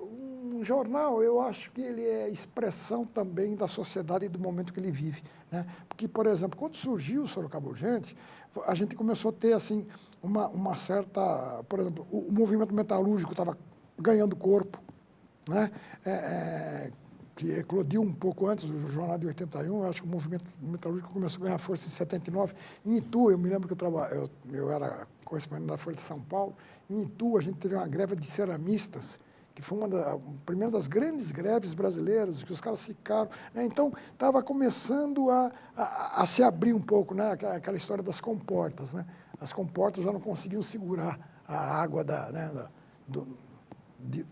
C: um jornal, eu acho que ele é expressão também da sociedade e do momento que ele vive. Né? Porque, por exemplo, quando surgiu o Sorocaba Urgente, a gente começou a ter assim, uma certa... Por exemplo, o movimento metalúrgico estava ganhando corpo, né? Que eclodiu um pouco antes do jornal de 81, eu acho que o movimento metalúrgico começou a ganhar força em 79. Em Itu, eu me lembro que eu era correspondente da Folha de São Paulo, em Itu a gente teve uma greve de ceramistas, que foi a primeira das grandes greves brasileiras, que os caras ficaram... Né? Então, estava começando a se abrir um pouco, né? Aquela história das comportas. Né? As comportas já não conseguiam segurar a água de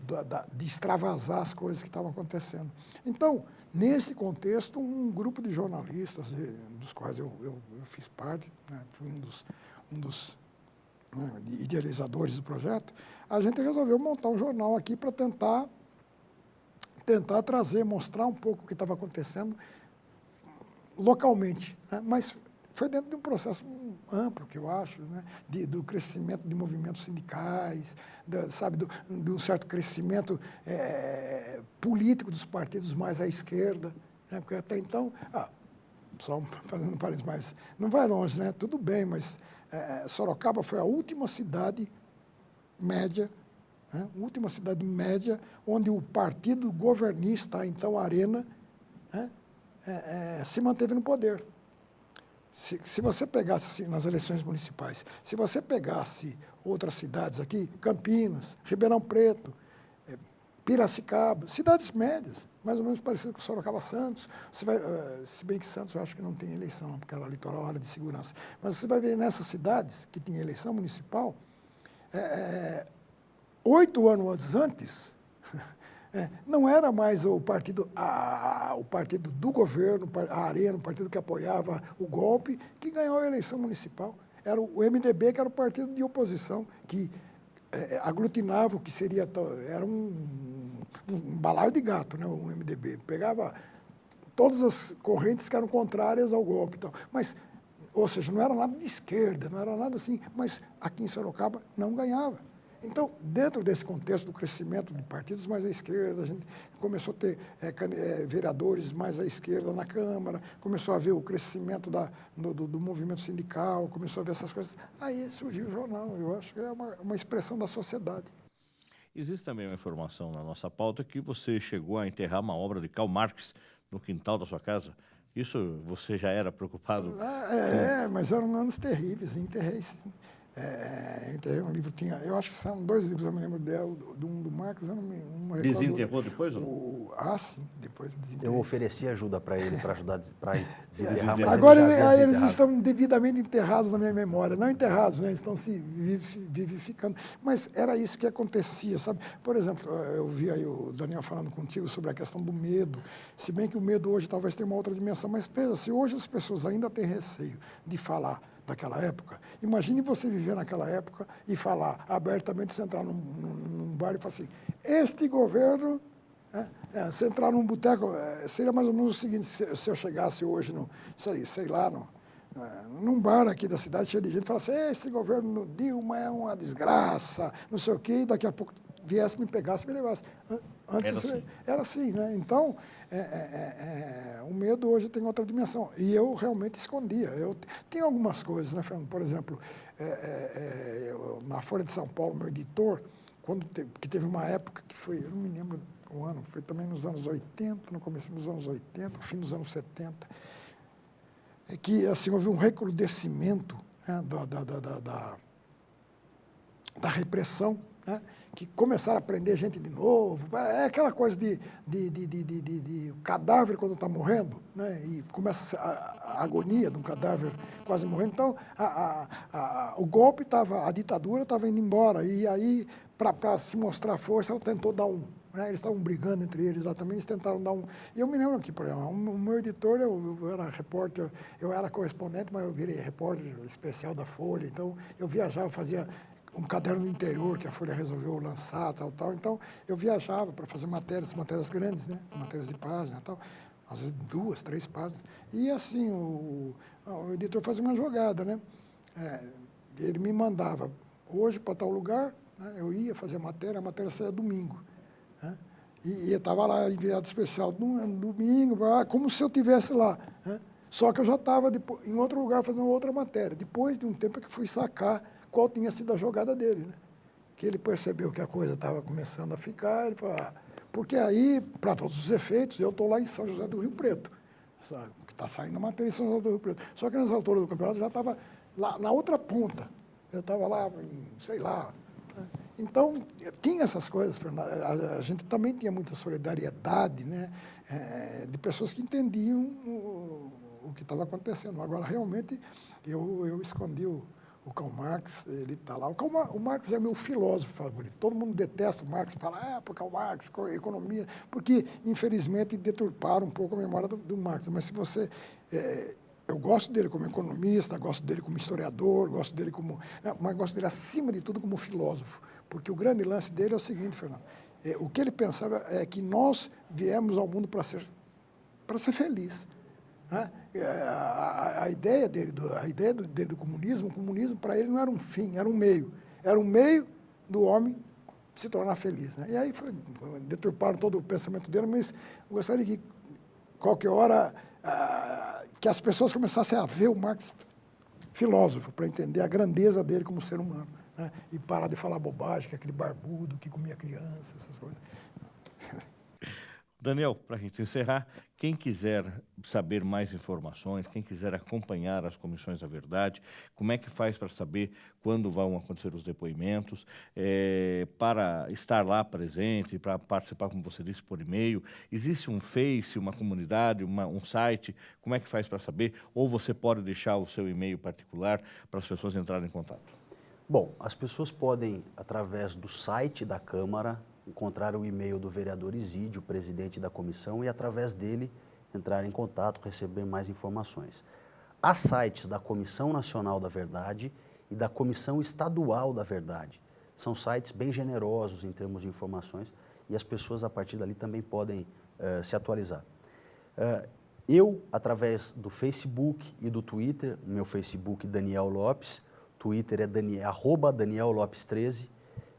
C: extravasar as coisas que estavam acontecendo. Então, nesse contexto, um grupo de jornalistas, dos quais eu fiz parte, né, fui um dos idealizadores do projeto, a gente resolveu montar um jornal aqui para tentar trazer, mostrar um pouco o que estava acontecendo localmente, né, mas foi dentro de um processo amplo, que eu acho, né, do crescimento de movimentos sindicais, de um certo crescimento político dos partidos mais à esquerda, né, porque até então, só fazendo um parênteses, mas não vai longe, né, tudo bem, mas Sorocaba foi a última cidade média, né, onde o partido governista, então Arena, né, se manteve no poder. Se você pegasse, assim, nas eleições municipais, se você pegasse outras cidades aqui, Campinas, Ribeirão Preto, Piracicaba, cidades médias, mais ou menos parecidas com Sorocaba Santos, se bem que Santos eu acho que não tem eleição, porque era litoral, área de segurança, mas você vai ver nessas cidades que tinha eleição municipal, 8 anos antes, não era mais o partido do governo, a Arena, o partido que apoiava o golpe, que ganhou a eleição municipal. Era o MDB, que era o partido de oposição, que aglutinava o que seria... Era um balaio de gato, né, o MDB. Pegava todas as correntes que eram contrárias ao golpe. Então. Mas, ou seja, não era nada de esquerda, não era nada assim, mas aqui em Sorocaba não ganhava. Então, dentro desse contexto do crescimento de partidos mais à esquerda, a gente começou a ter vereadores mais à esquerda na Câmara, começou a ver o crescimento do movimento sindical, começou a ver essas coisas. Aí surgiu o jornal, eu acho que é uma expressão da sociedade.
A: Existe também uma informação na nossa pauta que você chegou a enterrar uma obra de Karl Marx no quintal da sua casa. Isso você já era preocupado?
C: Mas eram anos terríveis, enterrei sim. Enterrei um livro, eu acho que são 2 livros, eu me lembro do Marcos, eu não me recordo.
A: Desenterrou depois ou não?
C: Sim, depois eu desenterrei.
B: Eu ofereci ajuda para ele, para ajudar para desenterrar. Mas
C: agora eles estão devidamente enterrados na minha memória, não enterrados, né? Estão se vivificando. Mas era isso que acontecia, sabe? Por exemplo, eu vi aí o Daniel falando contigo sobre a questão do medo, se bem que o medo hoje talvez tenha uma outra dimensão, mas veja, se hoje as pessoas ainda têm receio de falar daquela época. Imagine você viver naquela época e falar abertamente, você entrar num bar e falar assim, este governo, você entrar num boteco, seria mais ou menos o seguinte, se eu chegasse hoje, sei lá, num bar aqui da cidade, cheio de gente, falasse, esse governo Dilma é uma desgraça, não sei o quê, e daqui a pouco viesse, me pegasse, me levasse. Antes era assim, né? Então, o medo hoje tem outra dimensão. E eu realmente escondia. Tem algumas coisas, né, Fernando? Por exemplo, na Folha de São Paulo, meu editor, que teve uma época que foi, eu não me lembro o ano, foi também nos anos 80, no começo dos anos 80, fim dos anos 70, que assim, houve um recrudescimento, né, da repressão, né, que começaram a prender gente de novo. É aquela coisa de cadáver quando está morrendo, né, e começa a agonia de um cadáver quase morrendo. Então, o golpe estava, a ditadura estava indo embora, e aí, para se mostrar força, ela tentou dar eles estavam brigando entre eles lá também, eles tentaram dar E eu me lembro que, por exemplo, o meu editor, eu era repórter, eu era correspondente, mas eu virei repórter especial da Folha, então eu viajava, fazia um caderno do interior que a Folha resolveu lançar, tal. Então, eu viajava para fazer matérias grandes, né? Matérias de página, tal. Às vezes 2, 3 páginas. E assim, o editor fazia uma jogada, né? Ele me mandava hoje para tal lugar, né? Eu ia fazer a matéria saía domingo, né? E eu estava lá, enviado especial, domingo, como se eu estivesse lá, né? Só que eu já estava em outro lugar fazendo outra matéria. Depois de um tempo que fui sacar qual tinha sido a jogada dele, né? Que ele percebeu que a coisa estava começando a ficar, ele falou, porque aí, para todos os efeitos, eu estou lá em São José do Rio Preto, sabe? Que está saindo a matéria em São José do Rio Preto. Só que nessa altura do campeonato eu já estava lá na outra ponta, eu estava lá, sei lá. Né? Então, tinha essas coisas, Fernando. A gente também tinha muita solidariedade, né? De pessoas que entendiam o que estava acontecendo. Agora, realmente, eu escondi o Karl Marx, ele está lá. O Marx é meu filósofo favorito. Todo mundo detesta o Marx, fala, porque o Marx, economia, porque, infelizmente, deturparam um pouco a memória do Marx. Mas se você... eu gosto dele como economista, gosto dele como historiador, gosto dele mas gosto dele, acima de tudo, como filósofo. Porque o grande lance dele é o seguinte, Fernando, o que ele pensava é que nós viemos ao mundo para ser feliz. Né? A ideia dele do comunismo, o comunismo para ele não era um fim, era um meio. Era um meio do homem se tornar feliz. Né? E aí deturparam todo o pensamento dele, mas eu gostaria que, qualquer hora, que as pessoas começassem a ver o Marx filósofo, para entender a grandeza dele como ser humano. Né? E parar de falar bobagem, que é aquele barbudo que comia criança, essas coisas.
A: Daniel, para a gente encerrar, quem quiser saber mais informações, quem quiser acompanhar as comissões da verdade, como é que faz para saber quando vão acontecer os depoimentos, para estar lá presente, para participar, como você disse, por e-mail? Existe um Face, uma comunidade, um site? Como é que faz para saber? Ou você pode deixar o seu e-mail particular para as pessoas entrarem em contato?
B: Bom, as pessoas podem, através do site da Câmara, encontrar o e-mail do vereador Isídio, presidente da comissão, e através dele entrar em contato, receber mais informações. Há sites da Comissão Nacional da Verdade e da Comissão Estadual da Verdade. São sites bem generosos em termos de informações e as pessoas a partir dali também podem se atualizar. Eu, através do Facebook e do Twitter, meu Facebook Daniel Lopes, Twitter é @DanielLopes13,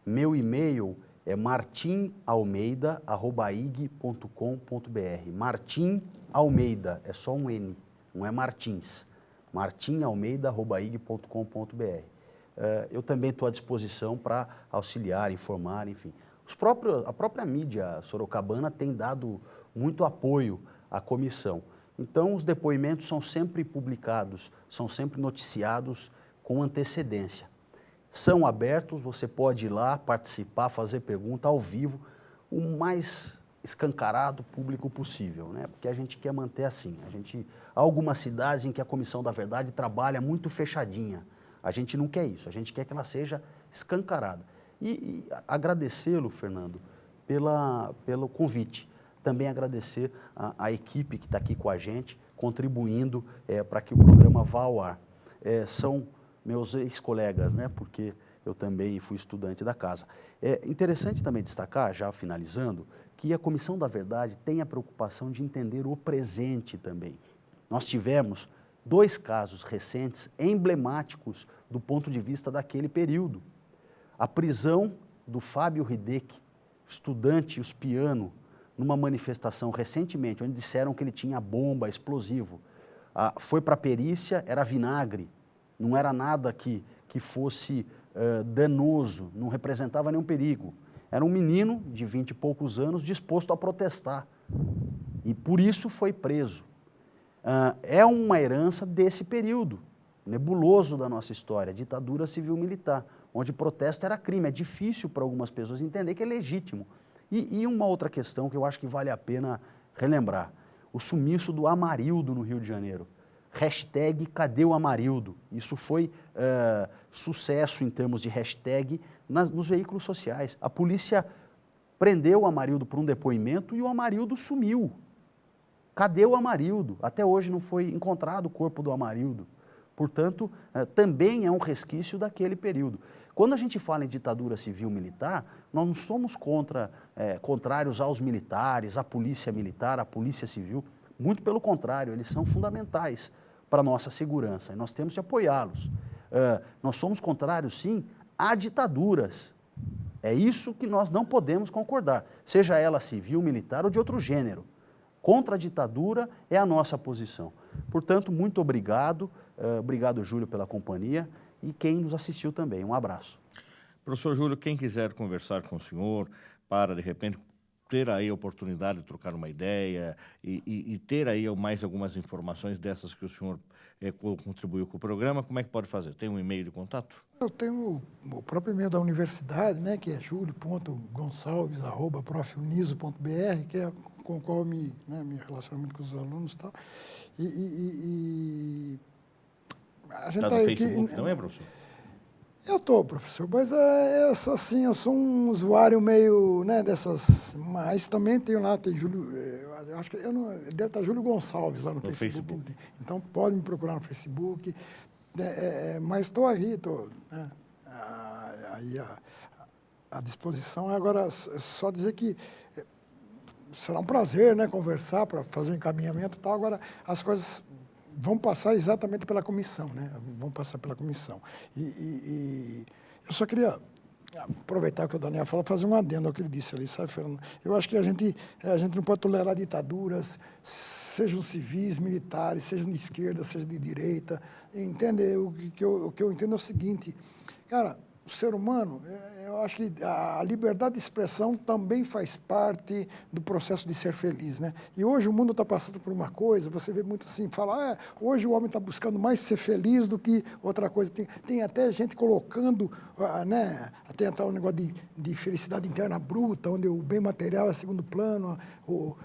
B: meu e-mail é martinalmeida@ig.com.br. Martim Almeida, é só um N, não é Martins. martinalmeida@ig.com.br. Eu também estou à disposição para auxiliar, informar, enfim. A própria mídia sorocabana tem dado muito apoio à comissão. Então, os depoimentos são sempre publicados, são sempre noticiados com antecedência. São abertos, você pode ir lá, participar, fazer pergunta ao vivo, o mais escancarado público possível, né? Porque a gente quer manter assim. Há algumas cidades em que a Comissão da Verdade trabalha muito fechadinha. A gente não quer isso, a gente quer que ela seja escancarada. E agradecê-lo, Fernando, pelo convite. Também agradecer a equipe que está aqui com a gente, contribuindo para que o programa vá ao ar. são meus ex-colegas, né? Porque eu também fui estudante da casa. É interessante também destacar, já finalizando, que a Comissão da Verdade tem a preocupação de entender o presente também. Nós tivemos 2 casos recentes emblemáticos do ponto de vista daquele período. A prisão do Fábio Hideki, estudante uspiano, numa manifestação recentemente, onde disseram que ele tinha bomba, explosivo. Foi para a perícia, era vinagre, não era nada que fosse danoso, não representava nenhum perigo. Era um menino de 20 e poucos anos disposto a protestar e por isso foi preso. É uma herança desse período nebuloso da nossa história, ditadura civil-militar, onde protesto era crime. É difícil para algumas pessoas entender que é legítimo. E uma outra questão que eu acho que vale a pena relembrar, o sumiço do Amarildo no Rio de Janeiro. Hashtag cadê o Amarildo? Isso foi sucesso em termos de hashtag nos veículos sociais. A polícia prendeu o Amarildo por um depoimento e o Amarildo sumiu. Cadê o Amarildo? Até hoje não foi encontrado o corpo do Amarildo. Portanto, também é um resquício daquele período. Quando a gente fala em ditadura civil-militar, nós não somos contrários aos militares, à polícia militar, à polícia civil. Muito pelo contrário, eles são fundamentais para a nossa segurança e nós temos de apoiá-los. Nós somos contrários, sim, a ditaduras. É isso que nós não podemos concordar, seja ela civil, militar ou de outro gênero. Contra a ditadura é a nossa posição. Portanto, muito obrigado. Obrigado, Júlio, pela companhia e quem nos assistiu também. Um abraço.
A: Professor Júlio, quem quiser conversar com o senhor para, de repente, ter aí a oportunidade de trocar uma ideia e ter aí mais algumas informações dessas que o senhor contribuiu com o programa, como é que pode fazer? Tem um e-mail de contato?
C: Eu tenho o próprio e-mail da universidade, né, que é julio.gonçalves@profuniso.br, que é com o qual eu me relaciono muito com os alunos e tal. A gente
A: Está no Facebook, não é, professor?
C: Eu estou, professor, mas eu sou um usuário meio, né, dessas, mas também tenho lá, tem Júlio, eu acho que deve estar Júlio Gonçalves lá no Facebook. Então pode me procurar no Facebook, mas estou aí, estou aí à disposição. Agora, só dizer que será um prazer, né, conversar para fazer um encaminhamento e tal. Agora, as coisas vão passar exatamente pela comissão, né? Vão passar pela comissão. E eu só queria aproveitar o que o Daniel falou, fazer um adendo ao que ele disse ali, sabe, Fernando? Eu acho que a gente não pode tolerar ditaduras, sejam civis, militares, sejam de esquerda, sejam de direita. Entende? O que eu entendo é o seguinte, cara, o ser humano, eu acho que a liberdade de expressão também faz parte do processo de ser feliz, né? E hoje o mundo está passando por uma coisa, você vê muito assim, fala, hoje o homem está buscando mais ser feliz do que outra coisa. Tem até gente colocando, né, tem até um negócio de felicidade interna bruta, onde o bem material é segundo plano, o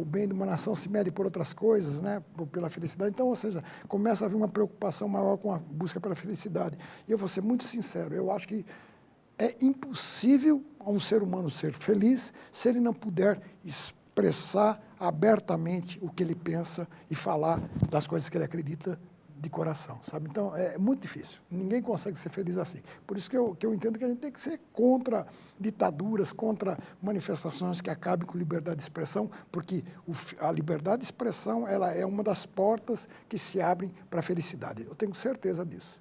C: bem de uma nação se mede por outras coisas, né, pela felicidade. Então, ou seja, começa a haver uma preocupação maior com a busca pela felicidade. E eu vou ser muito sincero, eu acho que é impossível a um ser humano ser feliz se ele não puder expressar abertamente o que ele pensa e falar das coisas que ele acredita de coração, sabe? Então, é muito difícil. Ninguém consegue ser feliz assim. Por isso que eu entendo que a gente tem que ser contra ditaduras, contra manifestações que acabem com liberdade de expressão, porque a liberdade de expressão ela é uma das portas que se abrem para a felicidade. Eu tenho certeza disso.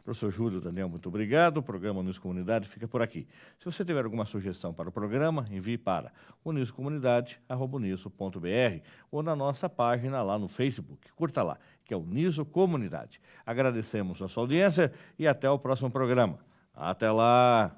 A: Professor Júlio, Daniel, muito obrigado. O programa Uniso Comunidade fica por aqui. Se você tiver alguma sugestão para o programa, envie para unisocomunidade@uniso.br ou na nossa página lá no Facebook. Curta lá, que é Uniso Comunidade. Agradecemos a sua audiência e até o próximo programa. Até lá!